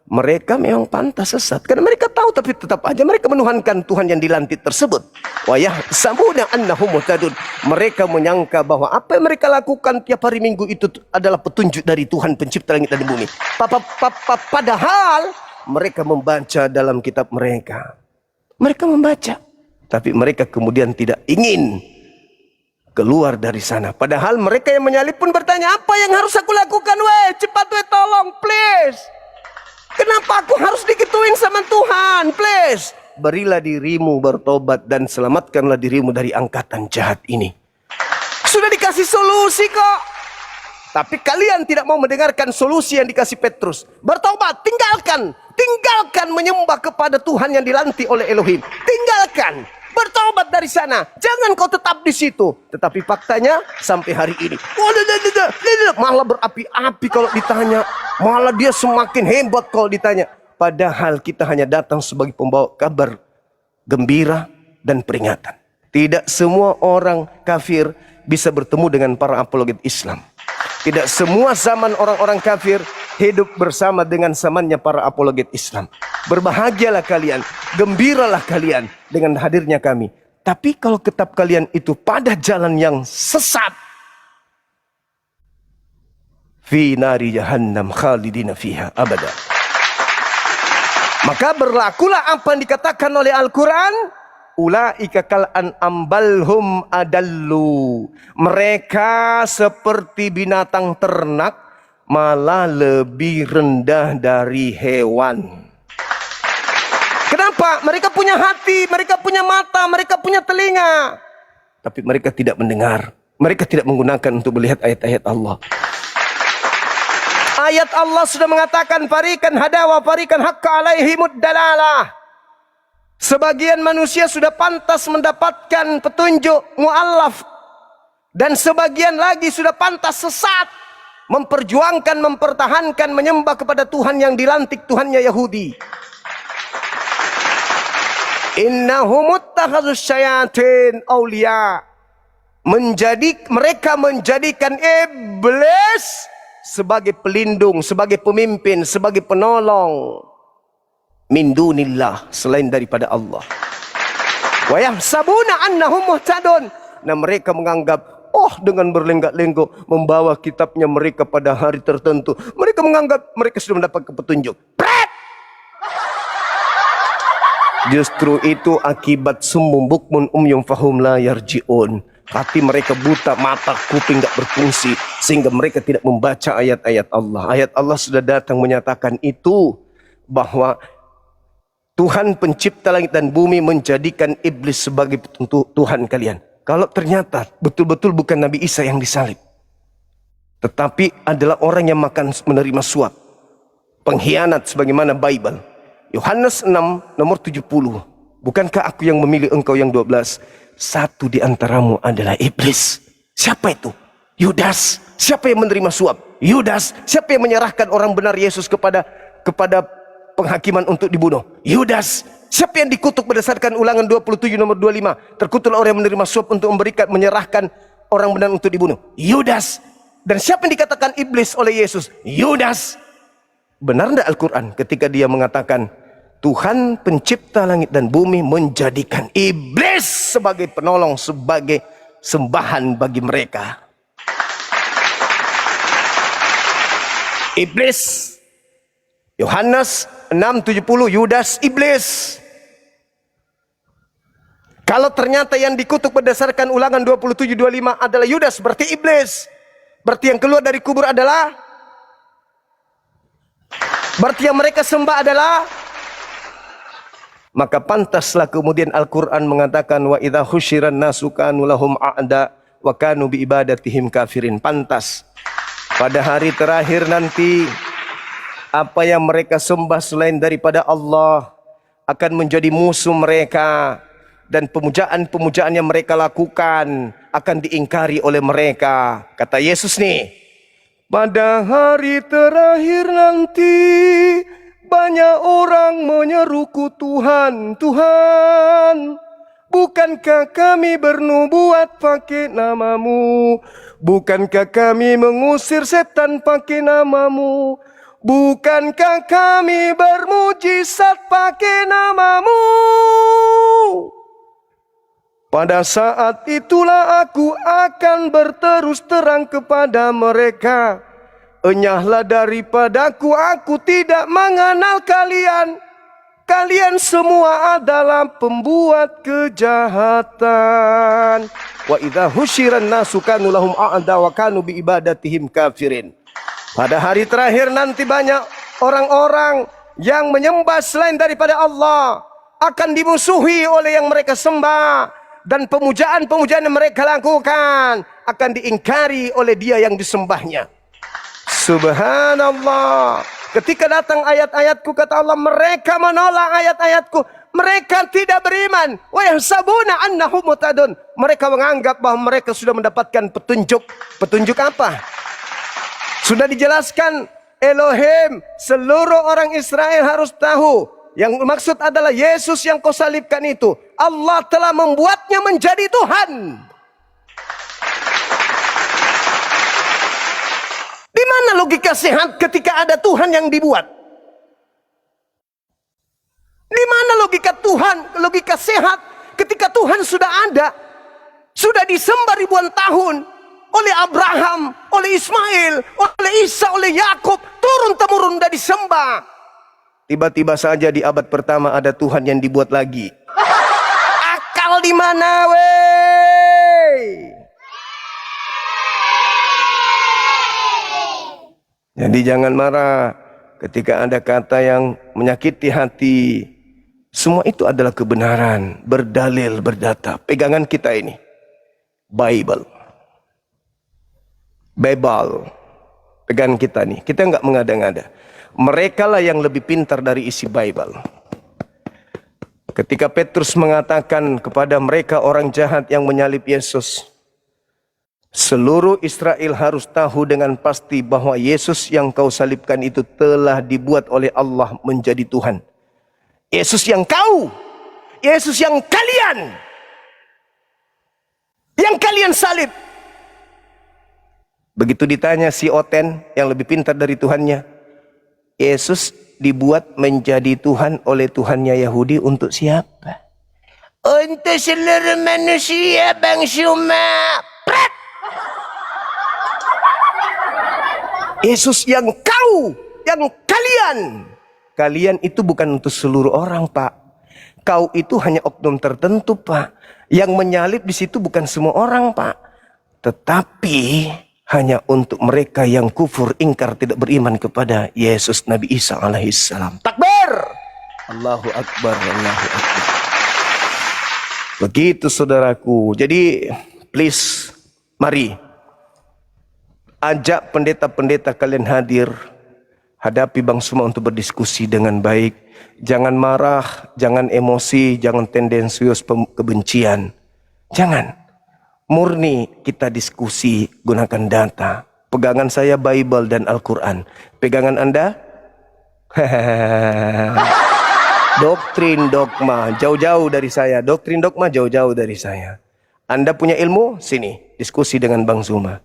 mereka memang pantas sesat karena mereka tahu, tapi tetap aja mereka menuhankan Tuhan yang dilantik tersebut. Wa yahsabuna annahum muhtadun. Mereka menyangka bahwa apa yang mereka lakukan tiap hari Minggu itu adalah petunjuk dari Tuhan pencipta langit dan bumi. Padahal mereka membaca dalam kitab mereka. Mereka membaca, tapi mereka kemudian tidak ingin keluar dari sana. Padahal mereka yang menyalib pun bertanya, apa yang harus aku lakukan? Cepat tolong, please. Kenapa aku harus dikituin sama Tuhan? Please. Berilah dirimu bertobat dan selamatkanlah dirimu dari angkatan jahat ini. Sudah dikasih solusi kok. Tapi kalian tidak mau mendengarkan solusi yang dikasih Petrus. Bertobat, tinggalkan. Tinggalkan menyembah kepada Tuhan yang dilantik oleh Elohim. Tinggalkan. Bertobat dari sana. Jangan kau tetap di situ. Tetapi faktanya sampai hari ini. Malah berapi-api kalau ditanya. Malah dia semakin hebat kalau ditanya. Padahal kita hanya datang sebagai pembawa kabar gembira dan peringatan. Tidak semua orang kafir bisa bertemu dengan para apologet Islam. Tidak semua zaman orang-orang kafir hidup bersama dengan zamannya para apologet Islam. Berbahagialah kalian, gembiralah kalian dengan hadirnya kami. Tapi kalau kitab kalian itu pada jalan yang sesat, fi nari jahannam khalidina fiha abada. Maka berlakulah apa yang dikatakan oleh Al-Quran. Ulaika kal an'am balhum adallu. Mereka seperti binatang ternak, malah lebih rendah dari hewan. Kenapa? Mereka punya hati, mereka punya mata, mereka punya telinga. Tapi mereka tidak mendengar. Mereka tidak menggunakan untuk melihat ayat-ayat Allah. Ayat Allah sudah mengatakan farikan hadawa farikan hakka alaihimud dalalah. Sebagian manusia sudah pantas mendapatkan petunjuk mu'allaf. Dan sebagian lagi sudah pantas sesat. Memperjuangkan, mempertahankan, menyembah kepada Tuhan yang dilantik Tuhannya Yahudi. Innahum ittakhadzus syayatin auliya. Mereka menjadikan iblis sebagai pelindung, sebagai pemimpin, sebagai penolong min dunillah, selain daripada Allah. Wa yahsabuna annahum muhtadun. Nah, mereka menganggap, oh, dengan berlenggak-lenggok membawa kitabnya mereka pada hari tertentu, mereka menganggap mereka sudah mendapat petunjuk. Justru itu akibat summum bukmun umyum fahum la yarji'un. Hati mereka buta, mata, kuping gak berfungsi, sehingga mereka tidak membaca ayat-ayat Allah. Ayat Allah sudah datang menyatakan itu, bahwa Tuhan pencipta langit dan bumi menjadikan iblis sebagai Tuhan kalian. Kalau ternyata betul-betul bukan Nabi Isa yang disalib, tetapi adalah orang yang menerima suap, pengkhianat sebagaimana Bible. Yohanes 6 nomor 70. Bukankah aku yang memilih engkau yang 12? Satu di antaramu adalah iblis. Siapa itu? Yudas. Siapa yang menerima suap? Yudas. Siapa yang menyerahkan orang benar Yesus kepada penghakiman untuk dibunuh? Yudas. Siapa yang dikutuk berdasarkan Ulangan 27 nomor 25? Terkutuklah orang yang menerima suap untuk menyerahkan orang benar untuk dibunuh. Yudas. Dan siapa yang dikatakan iblis oleh Yesus? Yudas. Benar tidak Al-Quran ketika dia mengatakan Tuhan pencipta langit dan bumi menjadikan iblis sebagai penolong, sebagai sembahan bagi mereka? Iblis. Yohanes 6:70, Yudas iblis. Kalau ternyata yang dikutuk berdasarkan Ulangan 27:25 adalah Yudas, berarti iblis. Berarti yang keluar dari kubur adalah, berarti yang mereka sembah adalah, maka pantaslah kemudian Al-Quran mengatakan wa idza husyiran nasu kanu lahum a'da wa kanu bi ibadatihim kafirin. Pantas pada hari terakhir nanti apa yang mereka sembah selain daripada Allah akan menjadi musuh mereka, dan pemujaan-pemujaan yang mereka lakukan akan diingkari oleh mereka. Kata Yesus nih, pada hari terakhir nanti banyak orang menyeruku Tuhan, Tuhan, bukankah kami bernubuat pakai namamu? Bukankah kami mengusir setan pakai namamu? Bukankah kami bermujizat pakai namamu? Pada saat itulah aku akan berterus terang kepada mereka, enyahlah daripadaku, aku tidak mengenal kalian. Kalian semua adalah pembuat kejahatan. Wa idza husyiran nasu kanu lahum a'da wa kanu bi ibadatihim kafirin. Pada hari terakhir nanti banyak orang-orang yang menyembah selain daripada Allah akan dimusuhi oleh yang mereka sembah, dan pemujaan-pemujaan yang mereka lakukan akan diingkari oleh dia yang disembahnya. Subhanallah. Ketika datang ayat-ayatku, kata Allah, mereka menolak ayat-ayatku. Mereka tidak beriman. Wa yahsabuna annahum muhtadun. Mereka menganggap bahwa mereka sudah mendapatkan petunjuk. Petunjuk apa? Sudah dijelaskan Elohim. Seluruh orang Israel harus tahu. Yang maksud adalah Yesus yang kau salibkan itu, Allah telah membuatnya menjadi Tuhan. Di mana logika sehat ketika ada Tuhan yang dibuat? Di mana logika Tuhan, logika sehat ketika Tuhan sudah ada, sudah disembah ribuan tahun oleh Abraham, oleh Ismail, oleh Isa, oleh Yakub, turun-temurun sudah disembah. Tiba-tiba saja di abad pertama ada Tuhan yang dibuat lagi. Akal di mana, wey? Jadi jangan marah ketika ada kata yang menyakiti hati. Semua itu adalah kebenaran, berdalil, berdata. Pegangan kita ini Bible. Pegangan kita nih. Kita nggak mengada-ngada. Mereka lah yang lebih pintar dari isi Bible. Ketika Petrus mengatakan kepada mereka orang jahat yang menyalib Yesus, seluruh Israel harus tahu dengan pasti bahwa Yesus yang kau salibkan itu telah dibuat oleh Allah menjadi Tuhan. Yesus yang kau, Yesus yang kalian salib. Begitu ditanya si Oten yang lebih pintar dari Tuhannya, Yesus dibuat menjadi Tuhan oleh Tuhannya Yahudi untuk siapa? Untuk seluruh manusia, Bang Syuma. Pret! Yesus yang kalian. Kalian itu bukan untuk seluruh orang, Pak. Kau itu hanya oknum tertentu, Pak. Yang menyalib di situ bukan semua orang, Pak. Tetapi hanya untuk mereka yang kufur, ingkar, tidak beriman kepada Yesus Nabi Isa alaihissalam. Takbir! Allahu Akbar, Allahu Akbar. Begitu saudaraku. Jadi please, mari ajak pendeta-pendeta kalian hadir. Hadapi Bang Suma untuk berdiskusi dengan baik. Jangan marah, jangan emosi, jangan tendensius kebencian. Jangan. Murni kita diskusi, gunakan data. Pegangan saya Bible dan Al-Quran. Pegangan Anda? Doktrin dogma jauh-jauh dari saya. Doktrin dogma jauh-jauh dari saya. Anda punya ilmu? Sini, diskusi dengan Bang Zuma.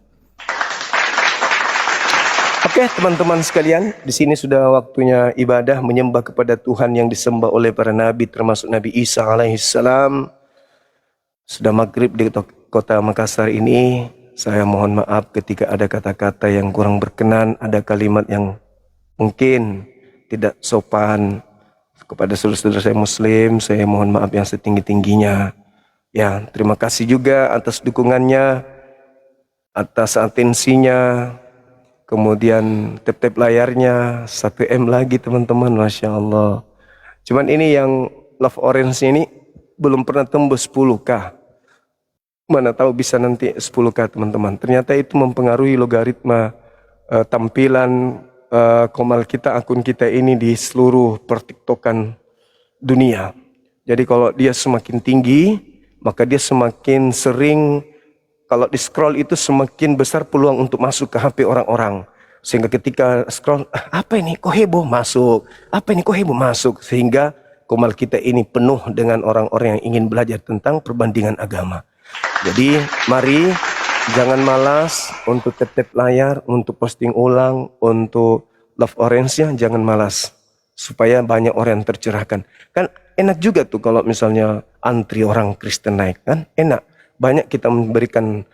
Oke, teman-teman sekalian, di sini sudah waktunya ibadah menyembah kepada Tuhan yang disembah oleh para nabi, termasuk Nabi Isa alaihissalam. Sudah maghrib di kota Makassar ini. Saya mohon maaf ketika ada kata-kata yang kurang berkenan, ada kalimat yang mungkin tidak sopan kepada saudara-saudara saya Muslim. Saya mohon maaf yang setinggi-tingginya. Ya, terima kasih juga atas dukungannya, atas atensinya. Kemudian tap-tap layarnya 1M lagi teman-teman, Masya Allah. Cuman ini yang Love Orange ini belum pernah tembus 10K. Mana tahu bisa nanti 10K teman-teman. Ternyata itu mempengaruhi logaritma tampilan komal kita, akun kita ini di seluruh pertiktokan dunia. Jadi kalau dia semakin tinggi, maka dia semakin sering. Kalau di scroll itu semakin besar peluang untuk masuk ke HP orang-orang. Sehingga ketika scroll, apa ini kok heboh masuk, apa ini kok heboh masuk. Sehingga komal kita ini penuh dengan orang-orang yang ingin belajar tentang perbandingan agama. Jadi mari jangan malas untuk tap-tap layar, untuk posting ulang, untuk Love Orange-nya jangan malas. Supaya banyak orang yang tercerahkan. Kan enak juga tuh kalau misalnya antri orang Kristen naik, kan enak. Banyak kita memberikan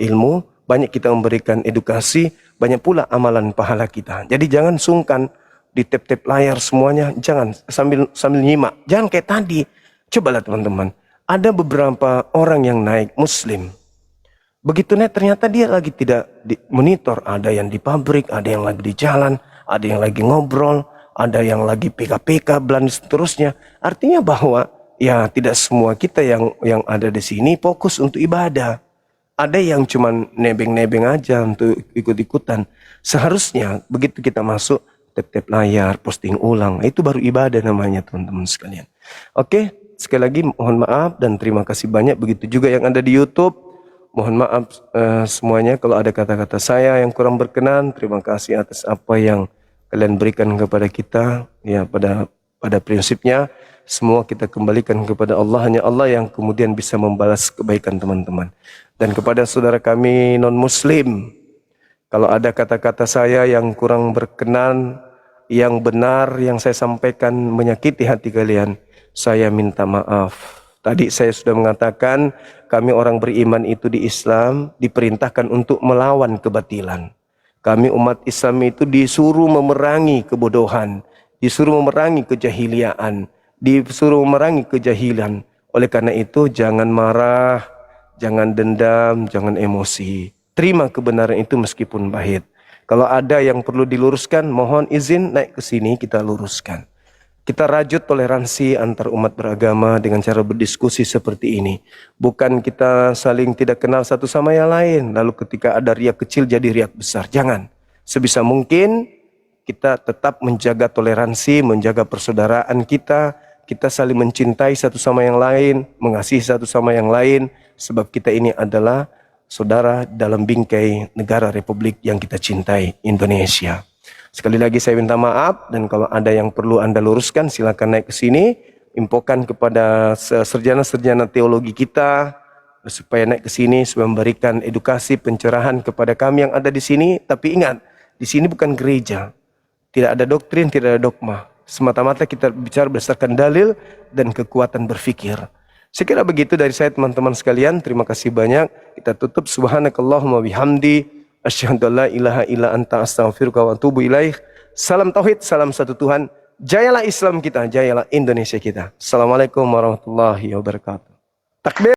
ilmu, banyak kita memberikan edukasi, banyak pula amalan pahala kita. Jadi jangan sungkan di tap-tap layar semuanya, jangan sambil nyimak. Jangan kayak tadi. Cobalah teman-teman, ada beberapa orang yang naik Muslim. Begitu naik ternyata dia lagi tidak monitor. Ada yang di pabrik, ada yang lagi di jalan, ada yang lagi ngobrol, ada yang lagi PK-PK, dan seterusnya. Artinya bahwa ya tidak semua kita yang ada di sini fokus untuk ibadah. Ada yang cuman nebeng-nebeng aja untuk ikut-ikutan. Seharusnya begitu kita masuk tap-tap layar, posting ulang, itu baru ibadah namanya teman-teman sekalian. Oke, sekali lagi mohon maaf dan terima kasih banyak. Begitu juga yang ada di YouTube. Mohon maaf semuanya kalau ada kata-kata saya yang kurang berkenan. Terima kasih atas apa yang kalian berikan kepada kita. Ya, pada prinsipnya semua kita kembalikan kepada Allah. Hanya Allah yang kemudian bisa membalas kebaikan teman-teman. Dan kepada saudara kami non-muslim, kalau ada kata-kata saya yang kurang berkenan, yang benar, yang saya sampaikan menyakiti hati kalian, saya minta maaf. Tadi saya sudah mengatakan, kami orang beriman itu di Islam diperintahkan untuk melawan kebatilan. Kami umat Islam itu disuruh memerangi kebodohan, disuruh memerangi kejahiliaan, disuruh memerangi kejahilan. Oleh karena itu jangan marah, jangan dendam, jangan emosi. Terima kebenaran itu meskipun pahit. Kalau ada yang perlu diluruskan, mohon izin naik ke sini kita luruskan. Kita rajut toleransi antar umat beragama dengan cara berdiskusi seperti ini. Bukan kita saling tidak kenal satu sama yang lain. Lalu ketika ada riak kecil jadi riak besar. Jangan. Sebisa mungkin kita tetap menjaga toleransi, menjaga persaudaraan kita. Kita saling mencintai satu sama yang lain, mengasihi satu sama yang lain. Sebab kita ini adalah saudara dalam bingkai negara Republik yang kita cintai, Indonesia. Sekali lagi saya minta maaf, dan kalau ada yang perlu Anda luruskan silakan naik ke sini. impokan kepada sarjana-sarjana teologi kita supaya naik ke sini supaya memberikan edukasi pencerahan kepada kami yang ada di sini. Tapi ingat, di sini bukan gereja. Tidak ada doktrin, tidak ada dogma. Semata-mata kita bicara berdasarkan dalil dan kekuatan berfikir. Saya kira begitu dari saya teman-teman sekalian. Terima kasih banyak. Kita tutup subhanakallahumma bihamdi asyhadu an la ilaha illa anta astaghfiruka wa atubu ilaih. Salam tauhid, salam satu Tuhan. Jayalah Islam kita, jayalah Indonesia kita. Assalamualaikum warahmatullahi wabarakatuh. Takbir.